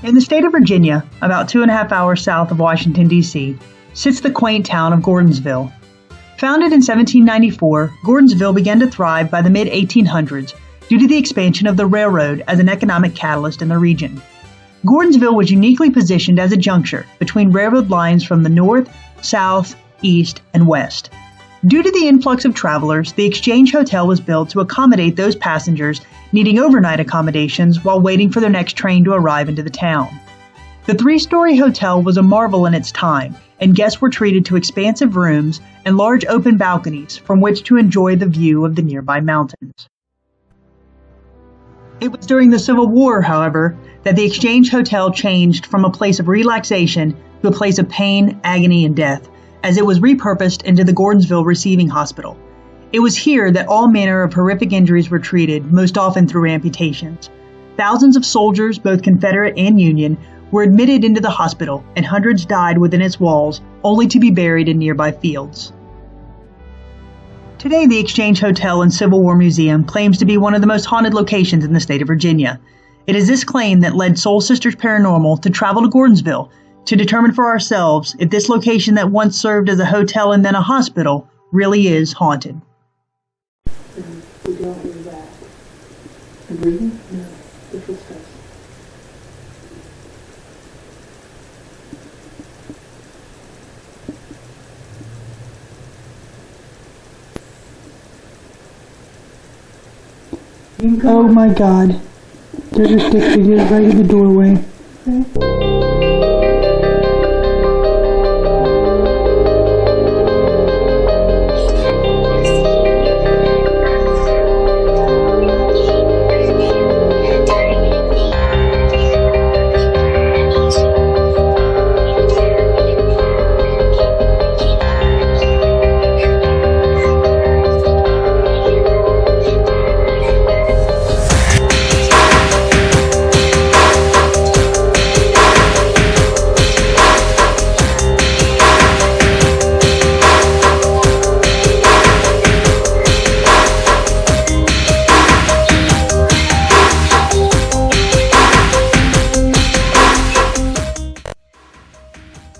In the state of Virginia, about 2.5 hours south of Washington, D.C., sits the quaint town of Gordonsville. Founded in 1794, Gordonsville began to thrive by the mid-1800s due to the expansion of the railroad as an economic catalyst in the region. Gordonsville was uniquely positioned as a juncture between railroad lines from the north, south, east, and west. Due to the influx of travelers, the Exchange Hotel was built to accommodate those passengers needing overnight accommodations while waiting for their next train to arrive into the town. The 3-story hotel was a marvel in its time, and guests were treated to expansive rooms and large open balconies from which to enjoy the view of the nearby mountains. It was during the Civil War, however, that the Exchange Hotel changed from a place of relaxation to a place of pain, agony, and death, as it was repurposed into the Gordonsville Receiving Hospital. It was here that all manner of horrific injuries were treated, most often through amputations. Thousands of soldiers, both Confederate and Union, were admitted into the hospital, and hundreds died within its walls, only to be buried in nearby fields. Today, the Exchange Hotel and Civil War Museum claims to be one of the most haunted locations in the state of Virginia. It is this claim that led Soul Sisters Paranormal to travel to Gordonsville to determine for ourselves if this location that once served as a hotel and then a hospital really is haunted. We don't hear that. The breathing? No, the footsteps. Oh my God. There's a stick figure right in the doorway. Okay.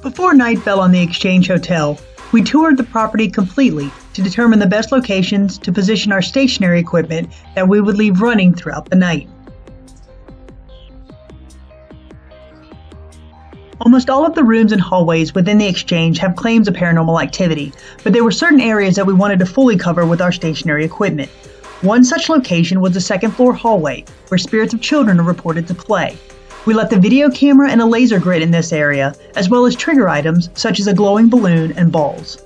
Before night fell on the Exchange Hotel, we toured the property completely to determine the best locations to position our stationary equipment that we would leave running throughout the night. Almost all of the rooms and hallways within the Exchange have claims of paranormal activity, but there were certain areas that we wanted to fully cover with our stationary equipment. One such location was the second-floor hallway, where spirits of children are reported to play. We left a video camera and a laser grid in this area, as well as trigger items such as a glowing balloon and balls.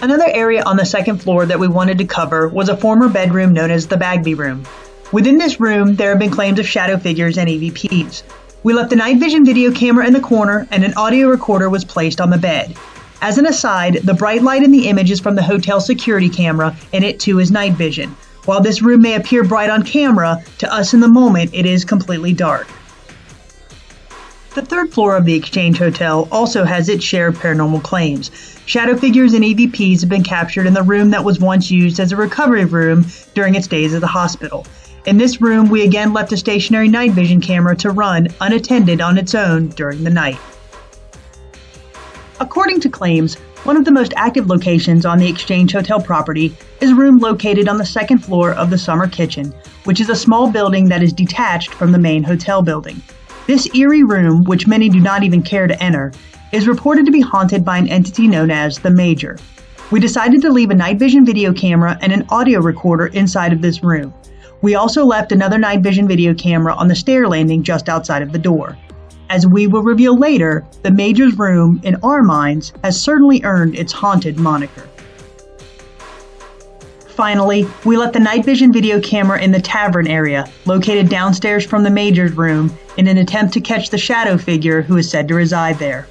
Another area on the second floor that we wanted to cover was a former bedroom known as the Bagby room. Within this room, there have been claims of shadow figures and EVPs. We left a night vision video camera in the corner, and an audio recorder was placed on the bed. As an aside, the bright light in the image is from the hotel security camera, and it too is night vision. While this room may appear bright on camera, to us in the moment it is completely dark. The third floor of the Exchange Hotel also has its share of paranormal claims. Shadow figures and EVPs have been captured in the room that was once used as a recovery room during its days at the hospital. In this room, we again left a stationary night vision camera to run unattended on its own during the night. According to claims, one of the most active locations on the Exchange Hotel property is a room located on the second floor of the summer kitchen, which is a small building that is detached from the main hotel building. This eerie room, which many do not even care to enter, is reported to be haunted by an entity known as the Major. We decided to leave a night vision video camera and an audio recorder inside of this room. We also left another night vision video camera on the stair landing just outside of the door. As we will reveal later, the Major's room, in our minds, has certainly earned its haunted moniker. Finally, we left the night vision video camera in the tavern area, located downstairs from the Major's room, in an attempt to catch the shadow figure who is said to reside there.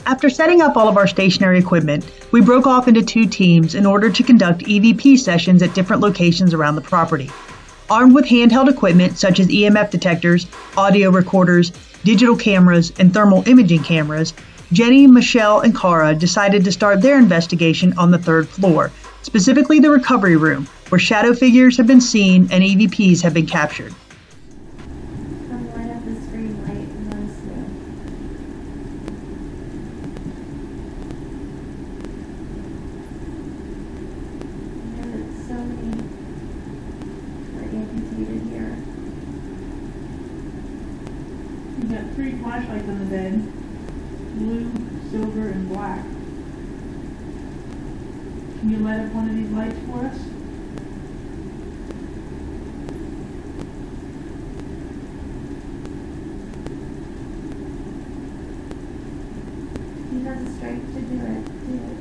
After setting up all of our stationary equipment, we broke off into 2 teams in order to conduct EVP sessions at different locations around the property. Armed with handheld equipment such as EMF detectors, audio recorders, digital cameras, and thermal imaging cameras, Jenny, Michelle, and Cara decided to start their investigation on the 3rd floor, specifically the recovery room, where shadow figures have been seen and EVPs have been captured. Come light up this green light and let us know. I know that so many are amputated here. You got 3 flashlights on the bed. Blue, silver, and black. Can you light up one of these lights for us? You have the strength to do it. Do it.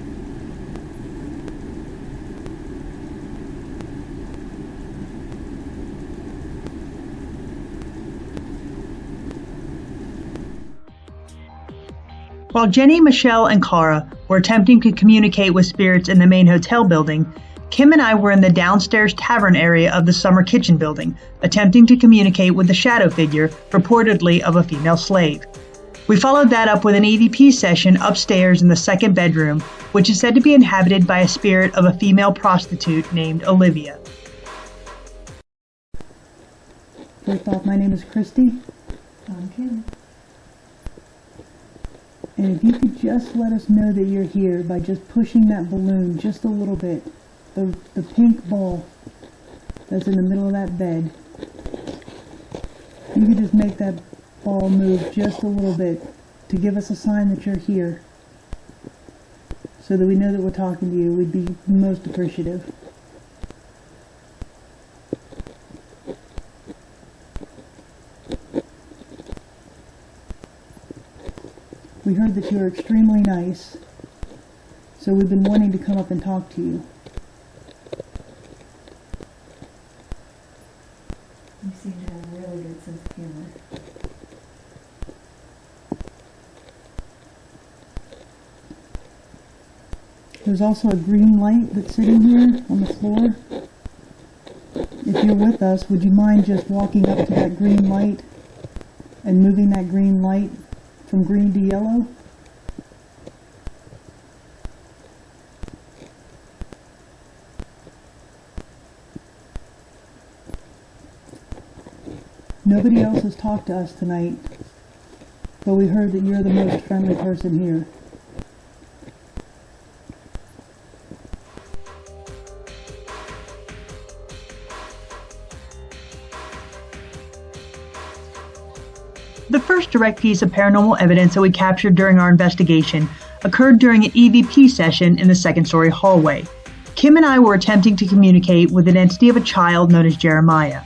While Jenny, Michelle, and Cara were attempting to communicate with spirits in the main hotel building, Kim and I were in the downstairs tavern area of the summer kitchen building, attempting to communicate with the shadow figure, reportedly of a female slave. We followed that up with an EVP session upstairs in the second bedroom, which is said to be inhabited by a spirit of a female prostitute named Olivia. First off, my name is Christy, I'm Kim. and if you could just let us know that you're here by just pushing that balloon just a little bit, the pink ball that's in the middle of that bed, you could just make that ball move just a little bit to give us a sign that you're here, so that we know that we're talking to you. We'd be most appreciative. We heard that you're extremely nice, so we've been wanting to come up and talk to you. You seem to have a really good sense of humor. There's also a green light that's sitting here on the floor. If you're with us, would you mind just walking up to that green light and moving that green light from green to yellow? Nobody else has talked to us tonight, but we heard that you're the most friendly person here. The first direct piece of paranormal evidence that we captured during our investigation occurred during an EVP session in the second-story hallway. Kim and I were attempting to communicate with an entity of a child known as Jeremiah.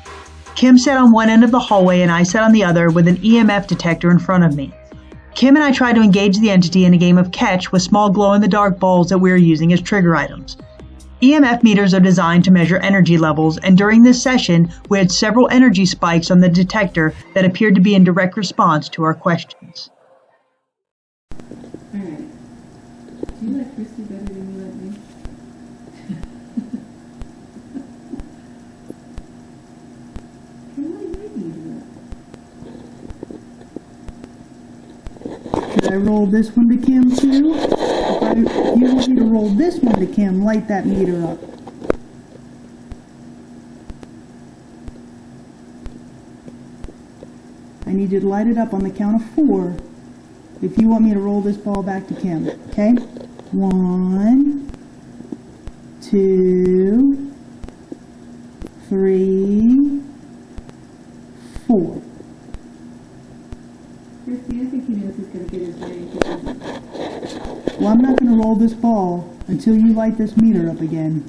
Kim sat on one end of the hallway and I sat on the other with an EMF detector in front of me. Kim and I tried to engage the entity in a game of catch with small glow-in-the-dark balls that we were using as trigger items. EMF meters are designed to measure energy levels, and during this session, we had several energy spikes on the detector that appeared to be in direct response to our questions. Alright. Do you like Christy better than you like me? Should I roll this one to Kim too? If you want me to roll this one to Kim, light that meter up. I need you to light it up on the count of 4 if you want me to roll this ball back to Kim. Okay? 1, 2, 3, 4. Christy, I think he knows he's going to get his way. Well, I'm not going to roll this ball until you light this meter up again.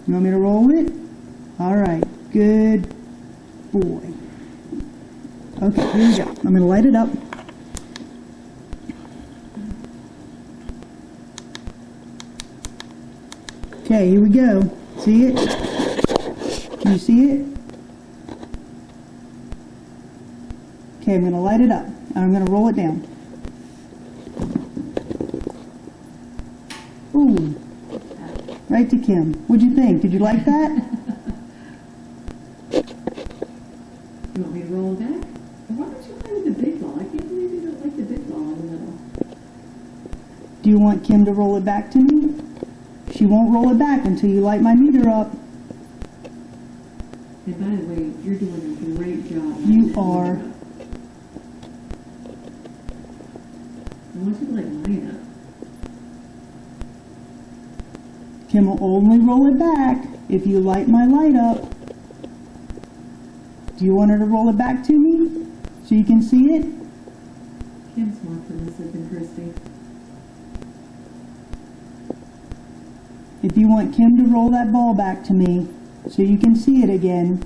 You want me to roll it? Alright, good boy. Okay, here we go. I'm going to light it up. Okay, here we go. See it? Can you see it? Okay, I'm going to light it up. And I'm going to roll it down. Ooh. Right to Kim. What'd you think? Did you like that? You want me to roll it back? Why don't you play with the big ball? I can't believe you don't like the big ball in the middle. Do you want Kim to roll it back to me? She won't roll it back until you light my meter up. And by the way, you're doing a great job. You are. I want you to like line up. Kim will only roll it back if you light my light up. Do you want her to roll it back to me so you can see it? Kim's more permissive than Christy. If you want Kim to roll that ball back to me so you can see it again,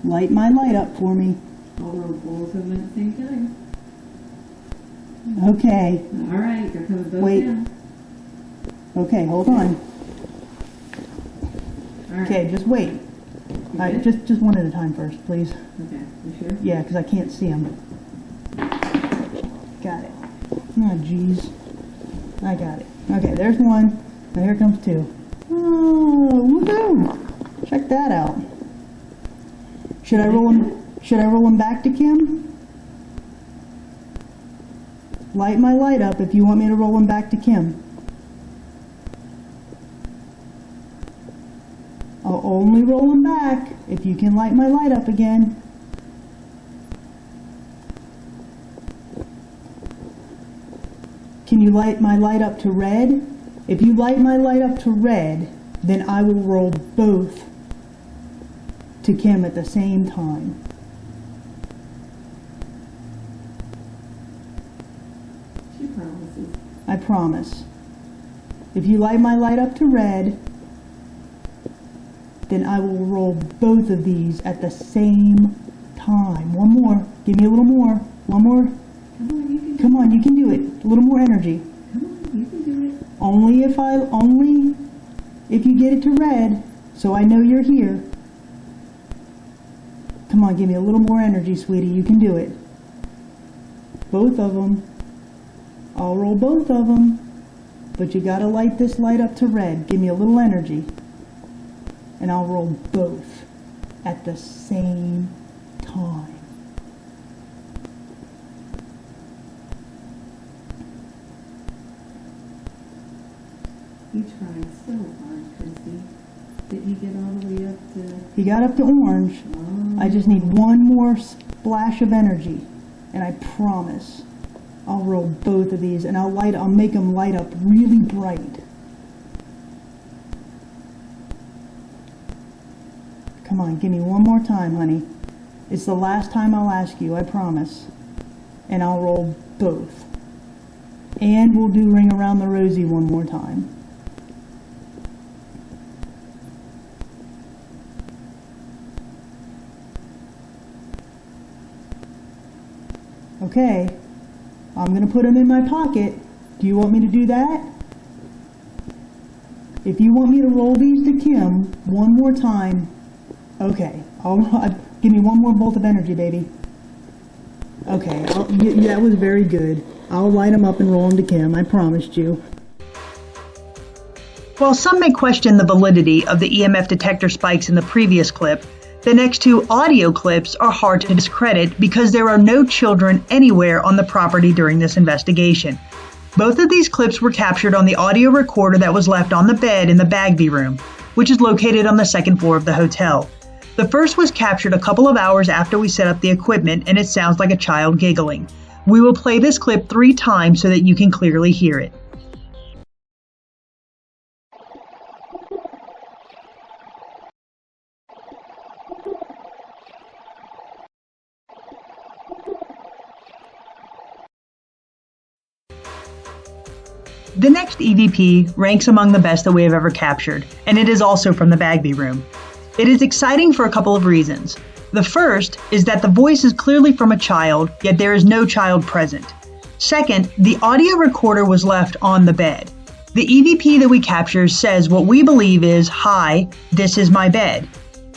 light my light up for me. I'll roll both of them at the same time. Okay. All right, they're coming both Wait. down. Okay, hold on. All right. Okay, just wait. All right, just one at a time first, please. Okay, you sure? Yeah, because I can't see them. Got it. Oh, jeez. I got it. Okay, there's one. Now here comes two. Oh, woohoo! Check that out. Should I roll them? Should I roll them back to Kim? Light my light up if you want me to roll them back to Kim. I'll only roll them back if you can light my light up again. Can you light my light up to red? If you light my light up to red, then I will roll both to Kim at the same time. She promises. I promise. If you light my light up to red, then I will roll both of these at the same time. One more. Give me a little more. One more. Come on, you can do Come on, you can do it. A little more energy. Come on, you can do it. Only if you get it to red, so I know you're here. Come on, give me a little more energy, sweetie. You can do it. Both of them. I'll roll both of them. But you gotta light this light up to red. Give me a little energy. And I'll roll both at the same time. You tried so hard, Christy. Did you get all the way up to... He got up to orange. Oh. I just need one more splash of energy. And I promise I'll roll both of these and I'll make them light up really bright. Come on, give me one more time, honey. It's the last time I'll ask you, I promise. And I'll roll both. And we'll do Ring Around the Rosie one more time. Okay, I'm going to put them in my pocket. Do you want me to do that? If you want me to roll these to Kim one more time, okay, give me one more bolt of energy, baby. Okay, that was very good. I'll light them up and roll them to Kim, I promised you. While some may question the validity of the EMF detector spikes in the previous clip, the next two audio clips are hard to discredit because there are no children anywhere on the property during this investigation. Both of these clips were captured on the audio recorder that was left on the bed in the Bagby room, which is located on the second floor of the hotel. The first was captured a couple of hours after we set up the equipment, and it sounds like a child giggling. We will play this clip 3 times so that you can clearly hear it. The next EVP ranks among the best that we have ever captured, and it is also from the Bagby room. It is exciting for a couple of reasons. The first is that the voice is clearly from a child, yet there is no child present. Second, the audio recorder was left on the bed. The EVP that we capture says what we believe is, "Hi, this is my bed."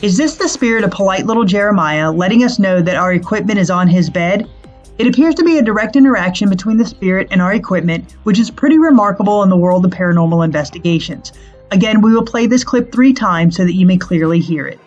Is this the spirit of polite little Jeremiah letting us know that our equipment is on his bed? It appears to be a direct interaction between the spirit and our equipment, which is pretty remarkable in the world of paranormal investigations. Again, we will play this clip 3 times so that you may clearly hear it.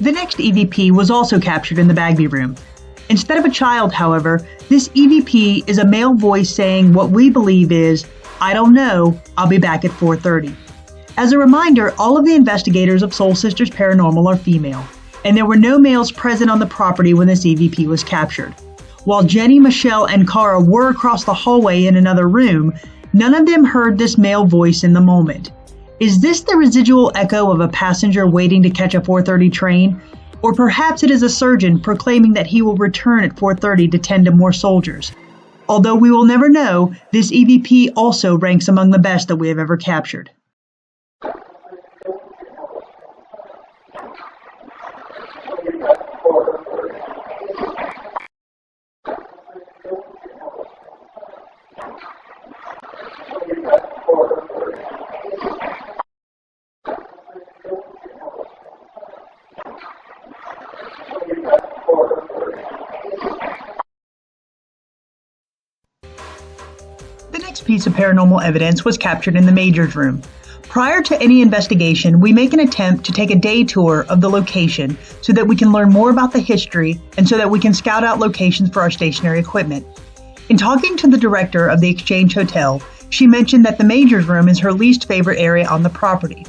The next EVP was also captured in the Bagby room. Instead of a child, however, this EVP is a male voice saying what we believe is, "I don't know, I'll be back at 4:30. As a reminder, all of the investigators of Soul Sisters Paranormal are female, and there were no males present on the property when this EVP was captured. While Jenny, Michelle, and Cara were across the hallway in another room, none of them heard this male voice in the moment. Is this the residual echo of a passenger waiting to catch a 4:30 train? Or perhaps it is a surgeon proclaiming that he will return at 4:30 to tend to more soldiers. Although we will never know, this EVP also ranks among the best that we have ever captured. The next piece of paranormal evidence was captured in the Major's room. Prior to any investigation, we make an attempt to take a day tour of the location so that we can learn more about the history and so that we can scout out locations for our stationary equipment. In talking to the director of the Exchange Hotel, she mentioned that the Major's room is her least favorite area on the property.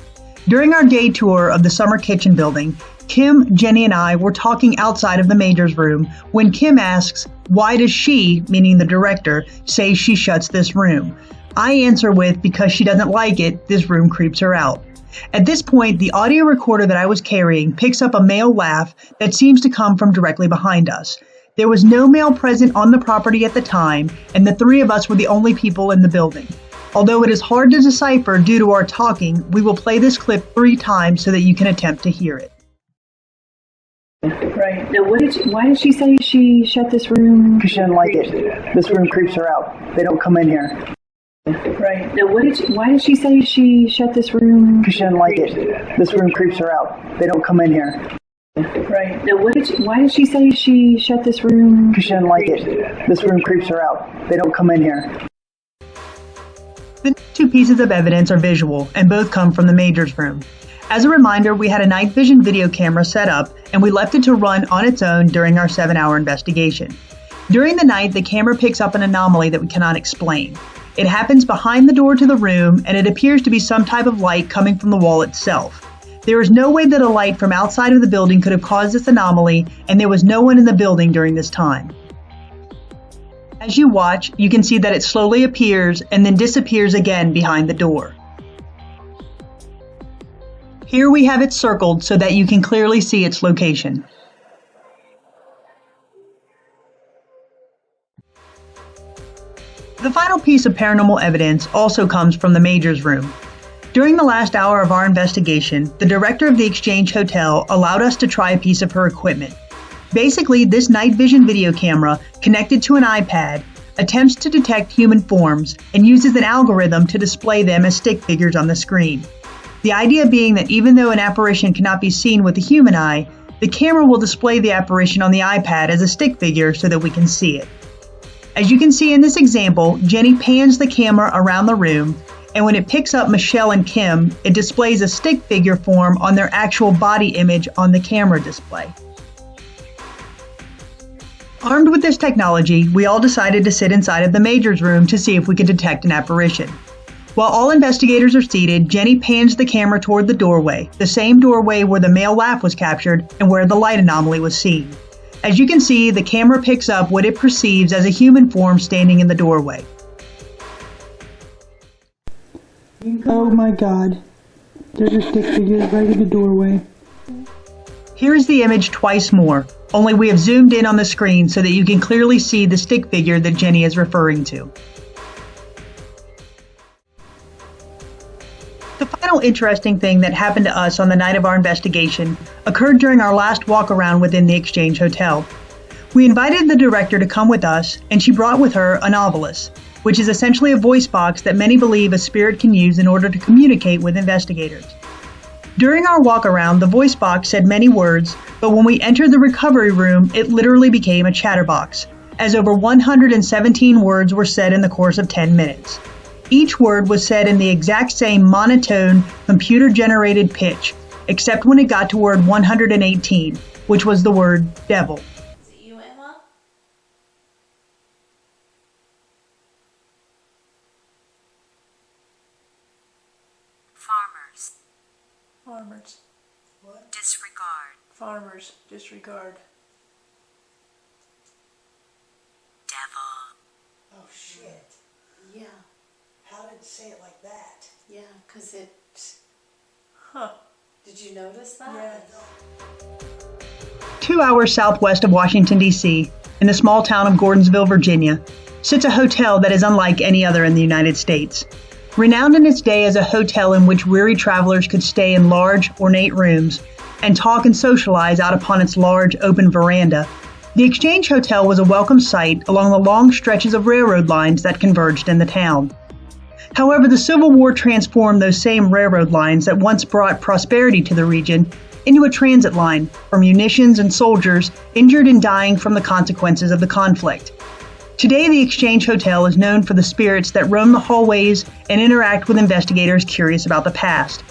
During our day tour of the summer kitchen building, Kim, Jenny, and I were talking outside of the Major's room when Kim asks, "Why does she," meaning the director, "say she shuts this room?" I answer with, "Because she doesn't like it, this room creeps her out." At this point, the audio recorder that I was carrying picks up a male laugh that seems to come from directly behind us. There was no male present on the property at the time, and the three of us were the only people in the building. Although it is hard to decipher due to our talking, we will play this clip 3 times so that you can attempt to hear it. Right. Now, why did she say she shut this room? Because she doesn't like it. This room creeps her out. They don't come in here. Right. Now, why did she say she shut this room? Because she doesn't like it. This room creeps her out. They don't come in here. Right. Now, why did she say she shut this room? Because she doesn't like it. This room creeps her out. They don't come in here. The next 2 pieces of evidence are visual, and both come from the Major's room. As a reminder, we had a night vision video camera set up, and we left it to run on its own during our 7-hour investigation. During the night, the camera picks up an anomaly that we cannot explain. It happens behind the door to the room, and it appears to be some type of light coming from the wall itself. There is no way that a light from outside of the building could have caused this anomaly, and there was no one in the building during this time. As you watch, you can see that it slowly appears and then disappears again behind the door. Here we have it circled so that you can clearly see its location. The final piece of paranormal evidence also comes from the Major's room. During the last hour of our investigation, the director of the Exchange Hotel allowed us to try a piece of her equipment. Basically, this night vision video camera, connected to an iPad, attempts to detect human forms and uses an algorithm to display them as stick figures on the screen. The idea being that even though an apparition cannot be seen with the human eye, the camera will display the apparition on the iPad as a stick figure so that we can see it. As you can see in this example, Jenny pans the camera around the room, and when it picks up Michelle and Kim, it displays a stick figure form on their actual body image on the camera display. Armed with this technology, we all decided to sit inside of the Major's room to see if we could detect an apparition. While all investigators are seated, Jenny pans the camera toward the doorway, the same doorway where the male laugh was captured and where the light anomaly was seen. As you can see, the camera picks up what it perceives as a human form standing in the doorway. Oh my God. There's a stick figure right in the doorway. Here is the image twice more, only we have zoomed in on the screen so that you can clearly see the stick figure that Jenny is referring to. The final interesting thing that happened to us on the night of our investigation occurred during our last walk around within the Exchange Hotel. We invited the director to come with us, and she brought with her a novelist, which is essentially a voice box that many believe a spirit can use in order to communicate with investigators. During our walk around, the voice box said many words, but when we entered the recovery room, it literally became a chatterbox, as over 117 words were said in the course of 10 minutes. Each word was said in the exact same monotone, computer-generated pitch, except when it got to word 118, which was the word devil. Is it you, Emma? Farmers. Farmers. Disregard. Farmers. Disregard. Devil. Oh shit. Yeah, How did it say it like that? yeah, 'cause it. Huh. Did you notice that? Yeah. 2 hours southwest of Washington, D.C., in the small town of Gordonsville, Virginia, sits a hotel that is unlike any other in the United States. Renowned in its day as a hotel in which weary travelers could stay in large, ornate rooms and talk and socialize out upon its large, open veranda, the Exchange Hotel was a welcome sight along the long stretches of railroad lines that converged in the town. However, the Civil War transformed those same railroad lines that once brought prosperity to the region into a transit line for munitions and soldiers injured and dying from the consequences of the conflict. Today, the Exchange Hotel is known for the spirits that roam the hallways and interact with investigators curious about the past.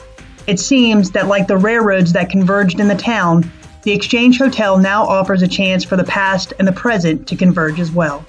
It seems that, like the railroads that converged in the town, the Exchange Hotel now offers a chance for the past and the present to converge as well.